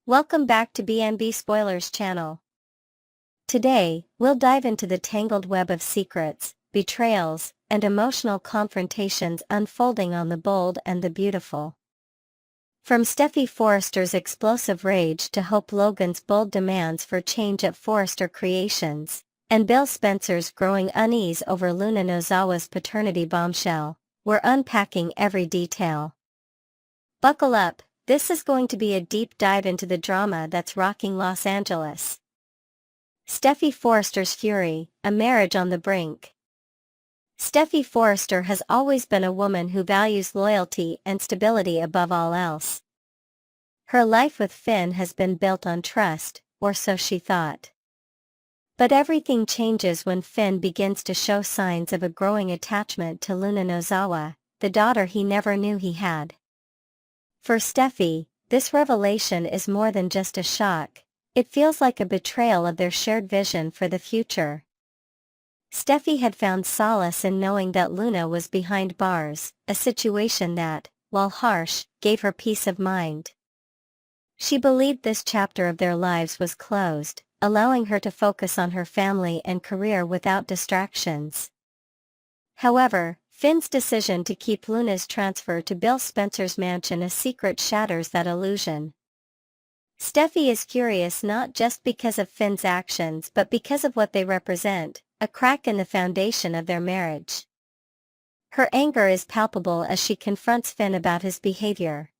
Welcome back to BNB Spoilers channel. Today, we'll dive into the tangled web of secrets, betrayals, and emotional confrontations unfolding on The Bold and the Beautiful. From Steffi Forrester's explosive rage to Hope Logan's bold demands for change at Forrester Creations, and Bill Spencer's growing unease over Luna Nozawa's paternity bombshell, we're unpacking every detail. Buckle up. This is going to be a deep dive into the drama that's rocking Los Angeles. Steffi Forrester's fury, a marriage on the brink. Steffi Forrester has always been a woman who values loyalty and stability above all else. Her life with Finn has been built on trust, or so she thought. But everything changes when Finn begins to show signs of a growing attachment to Luna Nozawa, the daughter he never knew he had. For Steffi, this revelation is more than just a shock, it feels like a betrayal of their shared vision for the future. Steffi had found solace in knowing that Luna was behind bars, a situation that, while harsh, gave her peace of mind. She believed this chapter of their lives was closed, allowing her to focus on her family and career without distractions. However, Finn's decision to keep Luna's transfer to Bill Spencer's mansion a secret shatters that illusion. Steffi is furious not just because of Finn's actions but because of what they represent, a crack in the foundation of their marriage. Her anger is palpable as she confronts Finn about his behavior.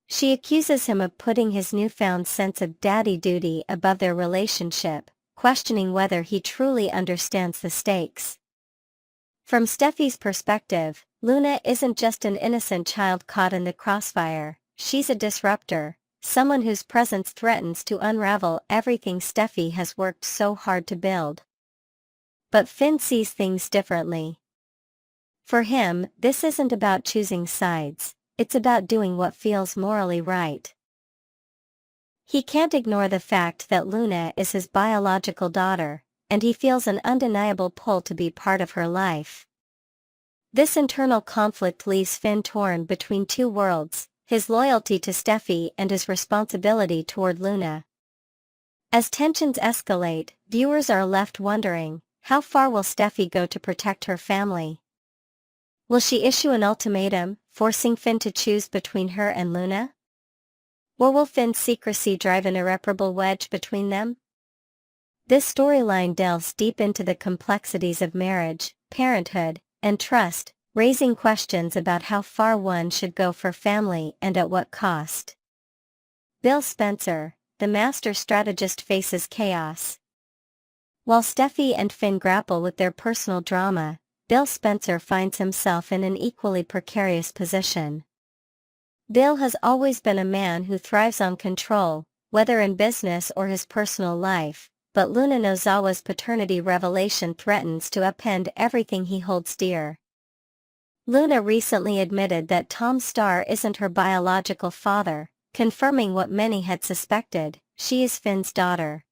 She accuses him of putting his newfound sense of daddy duty above their relationship, questioning whether he truly understands the stakes. From Steffi's perspective, Luna isn't just an innocent child caught in the crossfire, she's a disruptor, someone whose presence threatens to unravel everything Steffi has worked so hard to build. But Finn sees things differently. For him, this isn't about choosing sides, it's about doing what feels morally right. He can't ignore the fact that Luna is his biological daughter, and he feels an undeniable pull to be part of her life. This internal conflict leaves Finn torn between two worlds, his loyalty to Steffi and his responsibility toward Luna. As tensions escalate, viewers are left wondering, how far will Steffi go to protect her family? Will she issue an ultimatum, forcing Finn to choose between her and Luna? Or will Finn's secrecy drive an irreparable wedge between them? This storyline delves deep into the complexities of marriage, parenthood, and trust, raising questions about how far one should go for family and at what cost. Bill Spencer, the master strategist, faces chaos. While Steffi and Finn grapple with their personal drama, Bill Spencer finds himself in an equally precarious position. Bill has always been a man who thrives on control, whether in business or his personal life. But Luna Nozawa's paternity revelation threatens to upend everything he holds dear. Luna recently admitted that Tom Starr isn't her biological father, confirming what many had suspected, she is Finn's daughter.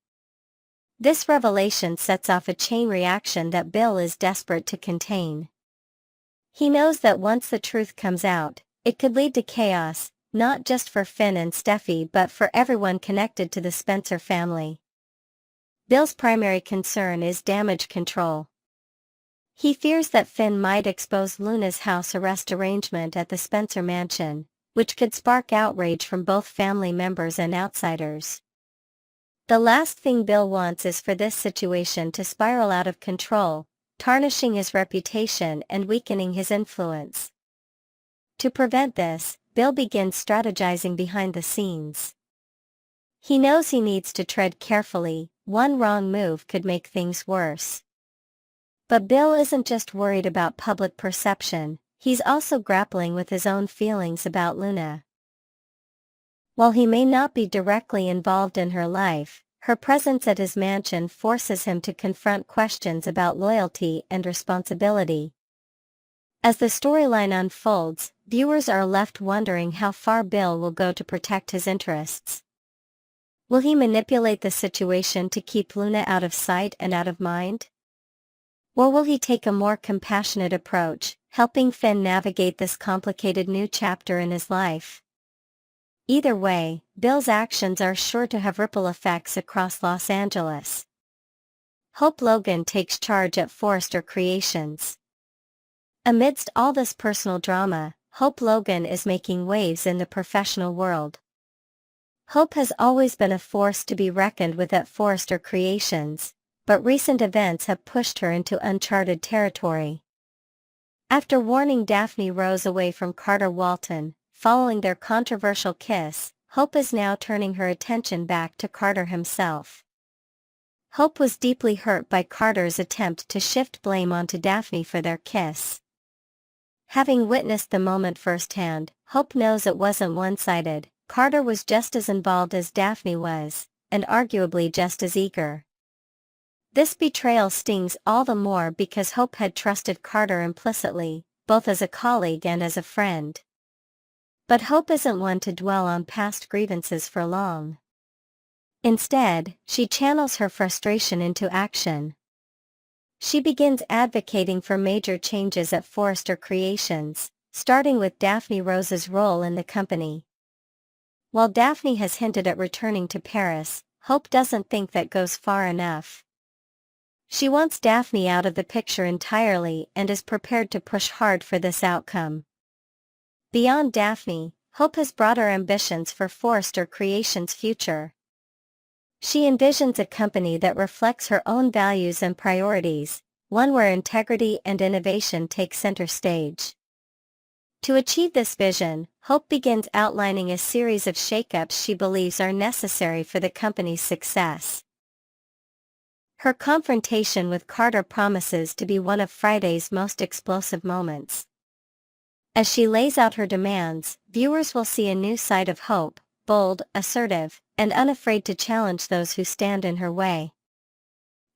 This revelation sets off a chain reaction that Bill is desperate to contain. He knows that once the truth comes out, it could lead to chaos, not just for Finn and Steffi but for everyone connected to the Spencer family. Bill's primary concern is damage control. He fears that Finn might expose Luna's house arrest arrangement at the Spencer mansion, which could spark outrage from both family members and outsiders. The last thing Bill wants is for this situation to spiral out of control, tarnishing his reputation and weakening his influence. To prevent this, Bill begins strategizing behind the scenes. He knows he needs to tread carefully, one wrong move could make things worse. But Bill isn't just worried about public perception, he's also grappling with his own feelings about Luna. While he may not be directly involved in her life, her presence at his mansion forces him to confront questions about loyalty and responsibility. As the storyline unfolds, viewers are left wondering how far Bill will go to protect his interests. Will he manipulate the situation to keep Luna out of sight and out of mind? Or will he take a more compassionate approach, helping Finn navigate this complicated new chapter in his life? Either way, Bill's actions are sure to have ripple effects across Los Angeles. Hope Logan takes charge at Forrester Creations. Amidst all this personal drama, Hope Logan is making waves in the professional world. Hope has always been a force to be reckoned with at Forrester Creations, but recent events have pushed her into uncharted territory. After warning Daphne Rose away from Carter Walton, following their controversial kiss, Hope is now turning her attention back to Carter himself. Hope was deeply hurt by Carter's attempt to shift blame onto Daphne for their kiss. Having witnessed the moment firsthand, Hope knows it wasn't one-sided. Carter was just as involved as Daphne was, and arguably just as eager. This betrayal stings all the more because Hope had trusted Carter implicitly, both as a colleague and as a friend. But Hope isn't one to dwell on past grievances for long. Instead, she channels her frustration into action. She begins advocating for major changes at Forrester Creations, starting with Daphne Rose's role in the company. While Daphne has hinted at returning to Paris, Hope doesn't think that goes far enough. She wants Daphne out of the picture entirely and is prepared to push hard for this outcome. Beyond Daphne, Hope has broader ambitions for Forrester Creations' future. She envisions a company that reflects her own values and priorities, one where integrity and innovation take center stage. To achieve this vision, Hope begins outlining a series of shakeups she believes are necessary for the company's success. Her confrontation with Carter promises to be one of Friday's most explosive moments. As she lays out her demands, viewers will see a new side of Hope, bold, assertive, and unafraid to challenge those who stand in her way.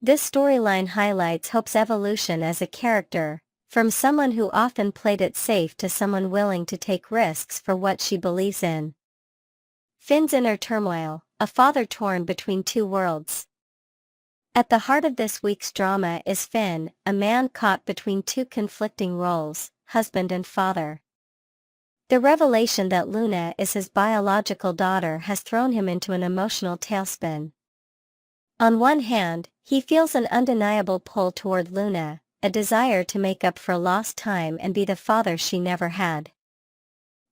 This storyline highlights Hope's evolution as a character, from someone who often played it safe to someone willing to take risks for what she believes in. Finn's inner turmoil, a father torn between two worlds. At the heart of this week's drama is Finn, a man caught between two conflicting roles, husband and father. The revelation that Luna is his biological daughter has thrown him into an emotional tailspin. On one hand, he feels an undeniable pull toward Luna, a desire to make up for lost time and be the father she never had.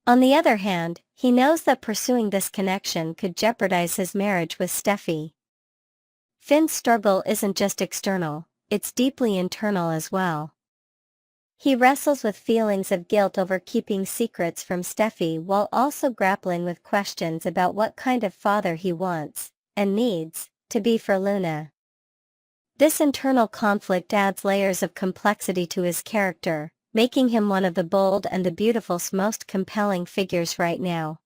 On the other hand, he knows that pursuing this connection could jeopardize his marriage with Steffi. Finn's struggle isn't just external, it's deeply internal as well. He wrestles with feelings of guilt over keeping secrets from Steffi while also grappling with questions about what kind of father he wants, and needs, to be for Luna. This internal conflict adds layers of complexity to his character, making him one of the bold and the beautiful's most compelling figures right now.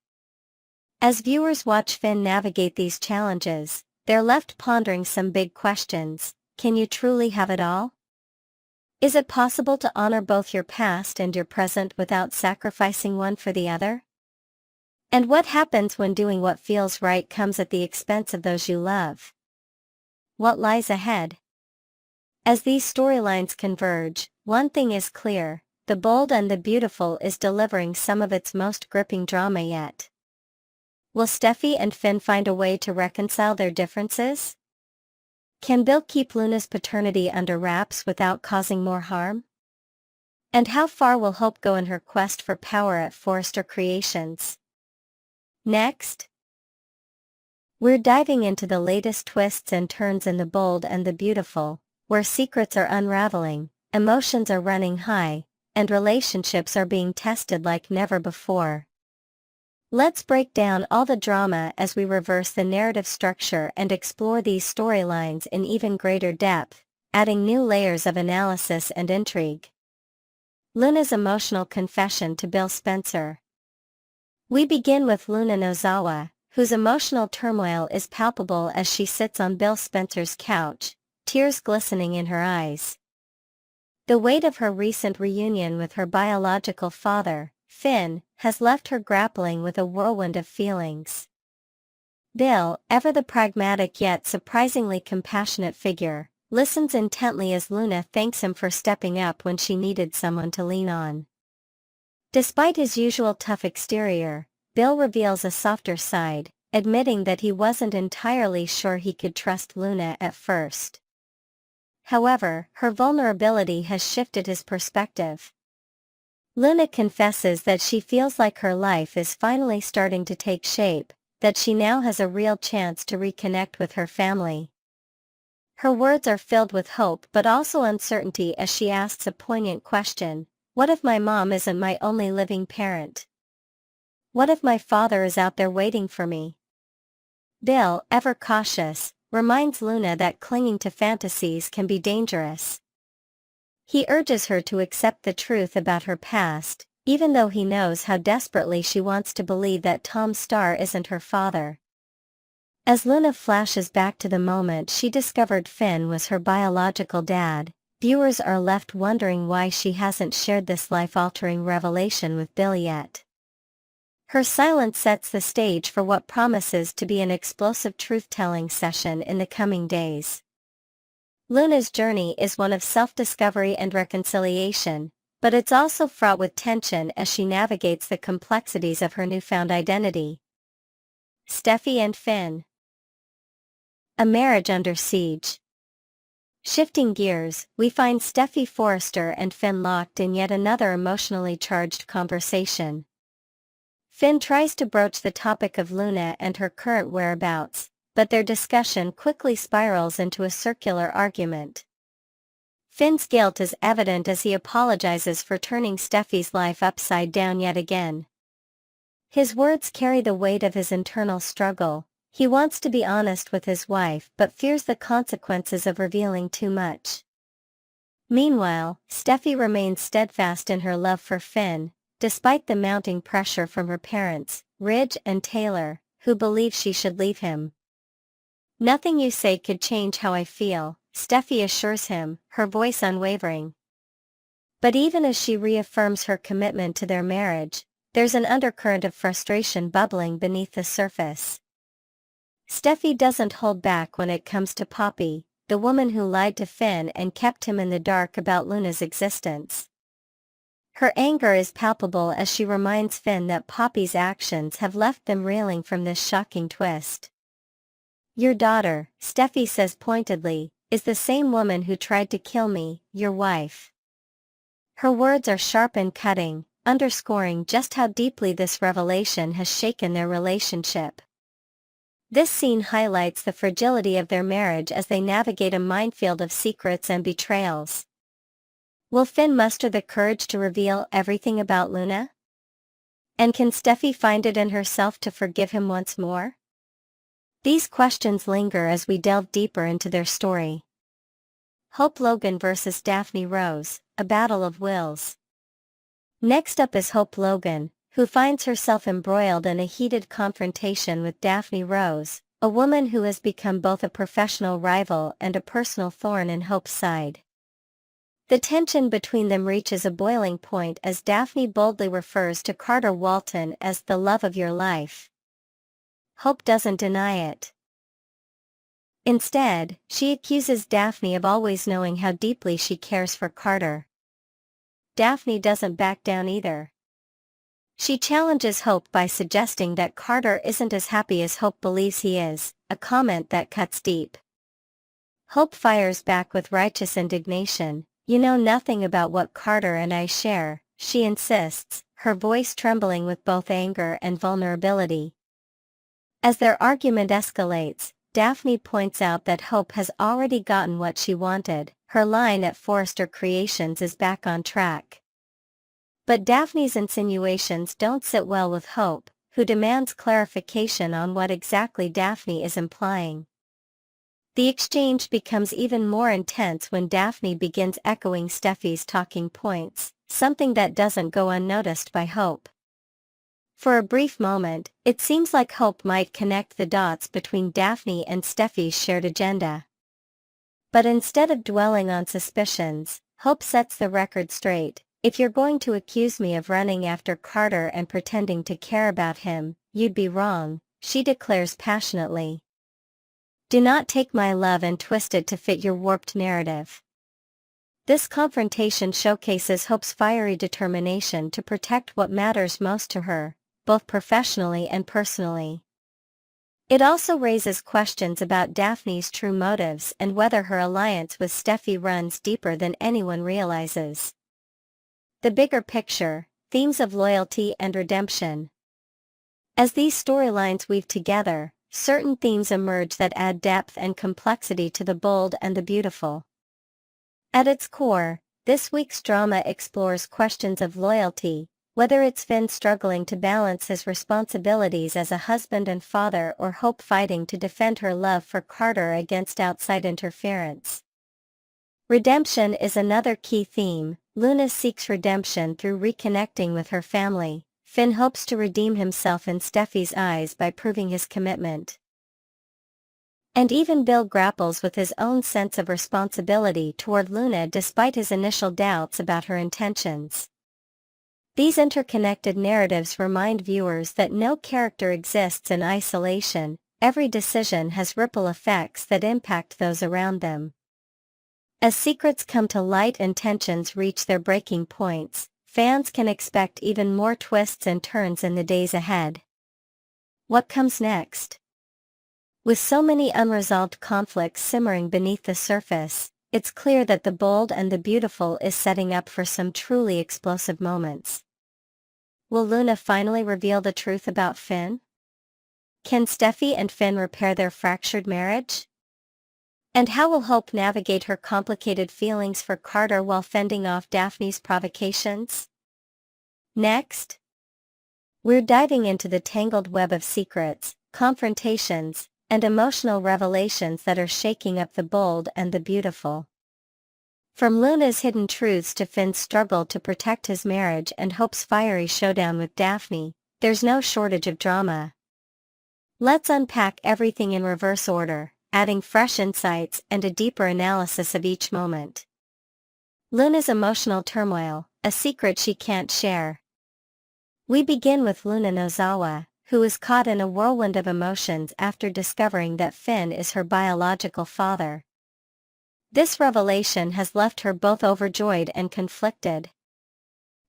As viewers watch Finn navigate these challenges, they're left pondering some big questions. Can you truly have it all? Is it possible to honor both your past and your present without sacrificing one for the other? And what happens when doing what feels right comes at the expense of those you love? What lies ahead? As these storylines converge, one thing is clear: The Bold and the Beautiful is delivering some of its most gripping drama yet. Will Steffi and Finn find a way to reconcile their differences? Can Bill keep Luna's paternity under wraps without causing more harm? And how far will Hope go in her quest for power at Forrester Creations? Next, we're diving into the latest twists and turns in The Bold and the Beautiful, where secrets are unraveling, emotions are running high, and relationships are being tested like never before. Let's break down all the drama as we reverse the narrative structure and explore these storylines in even greater depth, adding new layers of analysis and intrigue. Luna's emotional confession to Bill Spencer. We begin with Luna Nozawa, whose emotional turmoil is palpable as she sits on Bill Spencer's couch, tears glistening in her eyes. The weight of her recent reunion with her biological father, Finn, has left her grappling with a whirlwind of feelings. Bill, ever the pragmatic yet surprisingly compassionate figure, listens intently as Luna thanks him for stepping up when she needed someone to lean on. Despite his usual tough exterior, Bill reveals a softer side, admitting that he wasn't entirely sure he could trust Luna at first. However, her vulnerability has shifted his perspective. Luna confesses that she feels like her life is finally starting to take shape, that she now has a real chance to reconnect with her family. Her words are filled with hope but also uncertainty as she asks a poignant question: what if my mom isn't my only living parent? What if my father is out there waiting for me? Bill, ever cautious, reminds Luna that clinging to fantasies can be dangerous. He urges her to accept the truth about her past, even though he knows how desperately she wants to believe that Tom Starr isn't her father. As Luna flashes back to the moment she discovered Finn was her biological dad, viewers are left wondering why she hasn't shared this life-altering revelation with Bill yet. Her silence sets the stage for what promises to be an explosive truth-telling session in the coming days. Luna's journey is one of self-discovery and reconciliation, but it's also fraught with tension as she navigates the complexities of her newfound identity. Steffi and Finn. A marriage under siege. Shifting gears, we find Steffi Forrester and Finn locked in yet another emotionally charged conversation. Finn tries to broach the topic of Luna and her current whereabouts, but their discussion quickly spirals into a circular argument. Finn's guilt is evident as he apologizes for turning Steffi's life upside down yet again. His words carry the weight of his internal struggle. He wants to be honest with his wife but fears the consequences of revealing too much. Meanwhile, Steffi remains steadfast in her love for Finn, despite the mounting pressure from her parents, Ridge and Taylor, who believe she should leave him. "Nothing you say could change how I feel," Steffi assures him, her voice unwavering. But even as she reaffirms her commitment to their marriage, there's an undercurrent of frustration bubbling beneath the surface. Steffi doesn't hold back when it comes to Poppy, the woman who lied to Finn and kept him in the dark about Luna's existence. Her anger is palpable as she reminds Finn that Poppy's actions have left them reeling from this shocking twist. "Your daughter," Steffi says pointedly, "is the same woman who tried to kill me, your wife." Her words are sharp and cutting, underscoring just how deeply this revelation has shaken their relationship. This scene highlights the fragility of their marriage as they navigate a minefield of secrets and betrayals. Will Finn muster the courage to reveal everything about Luna? And can Steffi find it in herself to forgive him once more? These questions linger as we delve deeper into their story. Hope Logan vs. Daphne Rose, a battle of wills. Next up is Hope Logan, who finds herself embroiled in a heated confrontation with Daphne Rose, a woman who has become both a professional rival and a personal thorn in Hope's side. The tension between them reaches a boiling point as Daphne boldly refers to Carter Walton as the love of your life. Hope doesn't deny it. Instead, she accuses Daphne of always knowing how deeply she cares for Carter. Daphne doesn't back down either. She challenges Hope by suggesting that Carter isn't as happy as Hope believes he is, a comment that cuts deep. Hope fires back with righteous indignation. "You know nothing about what Carter and I share," she insists, her voice trembling with both anger and vulnerability. As their argument escalates, Daphne points out that Hope has already gotten what she wanted. Her line at Forrester Creations is back on track. But Daphne's insinuations don't sit well with Hope, who demands clarification on what exactly Daphne is implying. The exchange becomes even more intense when Daphne begins echoing Steffi's talking points, something that doesn't go unnoticed by Hope. For a brief moment, it seems like Hope might connect the dots between Daphne and Steffi's shared agenda. But instead of dwelling on suspicions, Hope sets the record straight. "If you're going to accuse me of running after Carter and pretending to care about him, you'd be wrong," she declares passionately. "Do not take my love and twist it to fit your warped narrative." This confrontation showcases Hope's fiery determination to protect what matters most to her, both professionally and personally. It also raises questions about Daphne's true motives and whether her alliance with Steffi runs deeper than anyone realizes. The bigger picture, themes of loyalty and redemption. As these storylines weave together, certain themes emerge that add depth and complexity to the bold and the beautiful. At its core, this week's drama explores questions of loyalty, whether it's Finn struggling to balance his responsibilities as a husband and father or Hope fighting to defend her love for Carter against outside interference. Redemption is another key theme. Luna seeks redemption through reconnecting with her family. Finn hopes to redeem himself in Steffi's eyes by proving his commitment. And even Bill grapples with his own sense of responsibility toward Luna despite his initial doubts about her intentions. These interconnected narratives remind viewers that no character exists in isolation. Every decision has ripple effects that impact those around them. As secrets come to light and tensions reach their breaking points, fans can expect even more twists and turns in the days ahead. What comes next? With so many unresolved conflicts simmering beneath the surface, it's clear that the bold and the beautiful is setting up for some truly explosive moments. Will Luna finally reveal the truth about Finn? Can Steffi and Finn repair their fractured marriage? And how will Hope navigate her complicated feelings for Carter while fending off Daphne's provocations? Next, we're diving into the tangled web of secrets, confrontations, and emotional revelations that are shaking up the bold and the beautiful. From Luna's hidden truths to Finn's struggle to protect his marriage and Hope's fiery showdown with Daphne, there's no shortage of drama. Let's unpack everything in reverse order, adding fresh insights and a deeper analysis of each moment. Luna's emotional turmoil, a secret she can't share. We begin with Luna Nozawa, who is caught in a whirlwind of emotions after discovering that Finn is her biological father. This revelation has left her both overjoyed and conflicted.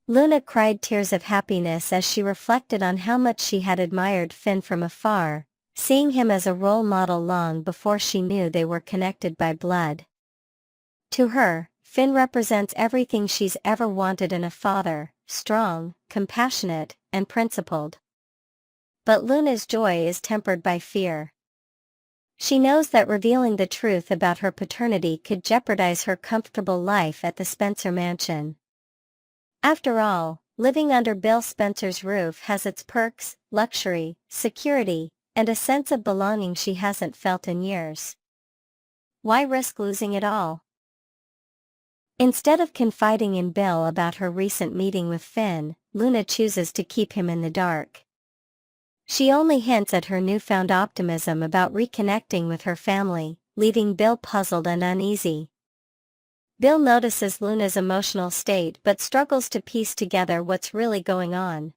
Luna cried tears of happiness as she reflected on how much she had admired Finn from afar, seeing him as a role model long before she knew they were connected by blood. To her, Finn represents everything she's ever wanted in a father: strong, compassionate, and principled. But Luna's joy is tempered by fear. She knows that revealing the truth about her paternity could jeopardize her comfortable life at the Spencer mansion. After all, living under Bill Spencer's roof has its perks: luxury, security, and a sense of belonging she hasn't felt in years. Why risk losing it all? Instead of confiding in Bill about her recent meeting with Finn, Luna chooses to keep him in the dark. She only hints at her newfound optimism about reconnecting with her family, leaving Bill puzzled and uneasy. Bill notices Luna's emotional state but struggles to piece together what's really going on.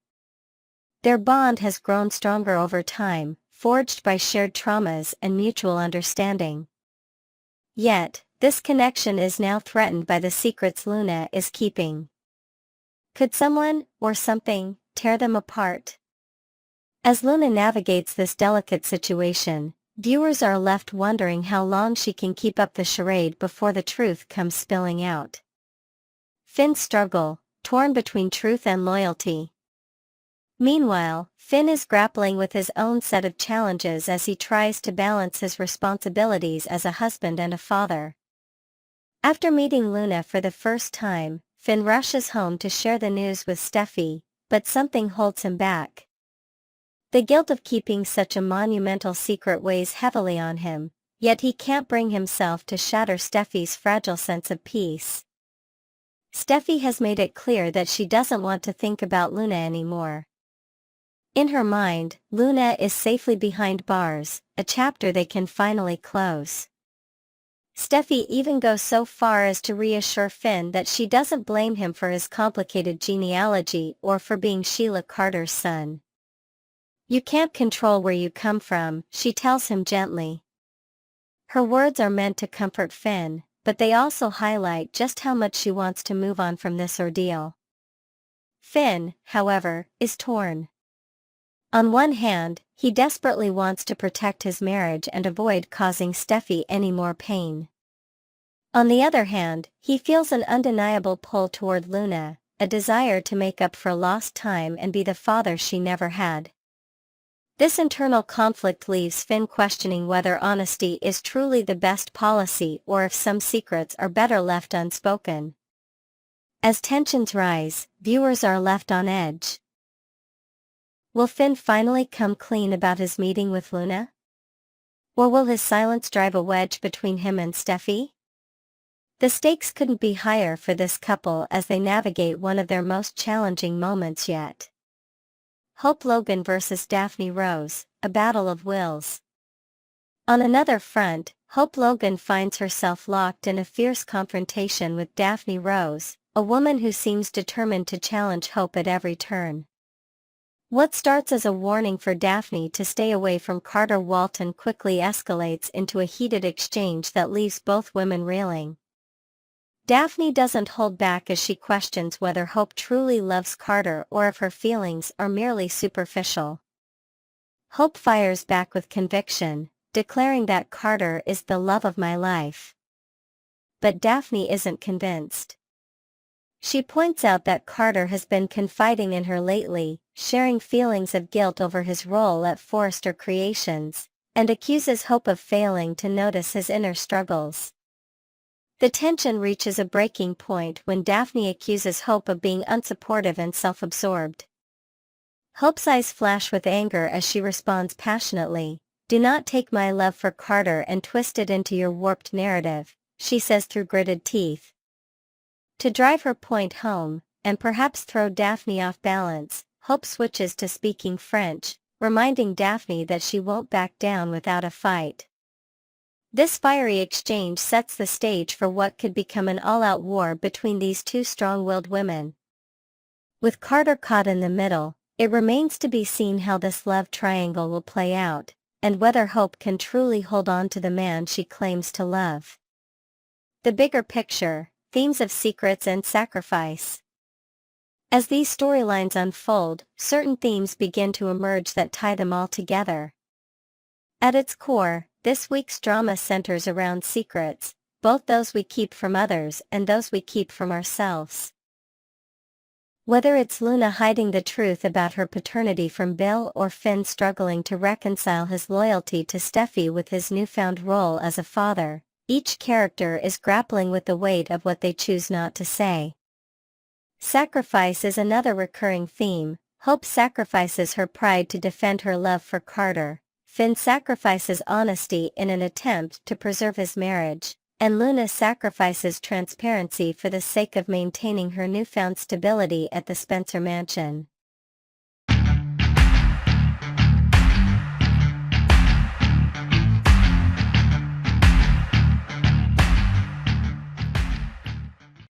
Their bond has grown stronger over time, forged by shared traumas and mutual understanding. Yet, this connection is now threatened by the secrets Luna is keeping. Could someone, or something, tear them apart? As Luna navigates this delicate situation, viewers are left wondering how long she can keep up the charade before the truth comes spilling out. Finn's struggle, torn between truth and loyalty. Meanwhile, Finn is grappling with his own set of challenges as he tries to balance his responsibilities as a husband and a father. After meeting Luna for the first time, Finn rushes home to share the news with Steffi, but something holds him back. The guilt of keeping such a monumental secret weighs heavily on him, yet he can't bring himself to shatter Steffi's fragile sense of peace. Steffi has made it clear that she doesn't want to think about Luna anymore. In her mind, Luna is safely behind bars, a chapter they can finally close. Steffi even goes so far as to reassure Finn that she doesn't blame him for his complicated genealogy or for being Sheila Carter's son. "You can't control where you come from," she tells him gently. Her words are meant to comfort Finn, but they also highlight just how much she wants to move on from this ordeal. Finn, however, is torn. On one hand, he desperately wants to protect his marriage and avoid causing Steffi any more pain. On the other hand, he feels an undeniable pull toward Luna, a desire to make up for lost time and be the father she never had. This internal conflict leaves Finn questioning whether honesty is truly the best policy or if some secrets are better left unspoken. As tensions rise, viewers are left on edge. Will Finn finally come clean about his meeting with Luna? Or will his silence drive a wedge between him and Steffi? The stakes couldn't be higher for this couple as they navigate one of their most challenging moments yet. Hope Logan vs. Daphne Rose, a battle of wills. On another front, Hope Logan finds herself locked in a fierce confrontation with Daphne Rose, a woman who seems determined to challenge Hope at every turn. What starts as a warning for Daphne to stay away from Carter Walton quickly escalates into a heated exchange that leaves both women reeling. Daphne doesn't hold back as she questions whether Hope truly loves Carter or if her feelings are merely superficial. Hope fires back with conviction, declaring that Carter is the love of my life. But Daphne isn't convinced. She points out that Carter has been confiding in her lately, sharing feelings of guilt over his role at Forrester Creations, and accuses Hope of failing to notice his inner struggles. The tension reaches a breaking point when Daphne accuses Hope of being unsupportive and self-absorbed. Hope's eyes flash with anger as she responds passionately, "Do not take my love for Carter and twist it into your warped narrative," she says through gritted teeth. To drive her point home, and perhaps throw Daphne off balance, Hope switches to speaking French, reminding Daphne that she won't back down without a fight. This fiery exchange sets the stage for what could become an all-out war between these two strong-willed women. With Carter caught in the middle, it remains to be seen how this love triangle will play out, and whether Hope can truly hold on to the man she claims to love. The bigger picture, themes of secrets and sacrifice. As these storylines unfold, certain themes begin to emerge that tie them all together. At its core, this week's drama centers around secrets, both those we keep from others and those we keep from ourselves. Whether it's Luna hiding the truth about her paternity from Bill or Finn struggling to reconcile his loyalty to Steffi with his newfound role as a father, each character is grappling with the weight of what they choose not to say. Sacrifice is another recurring theme. Hope sacrifices her pride to defend her love for Carter, Finn sacrifices honesty in an attempt to preserve his marriage, and Luna sacrifices transparency for the sake of maintaining her newfound stability at the Spencer mansion.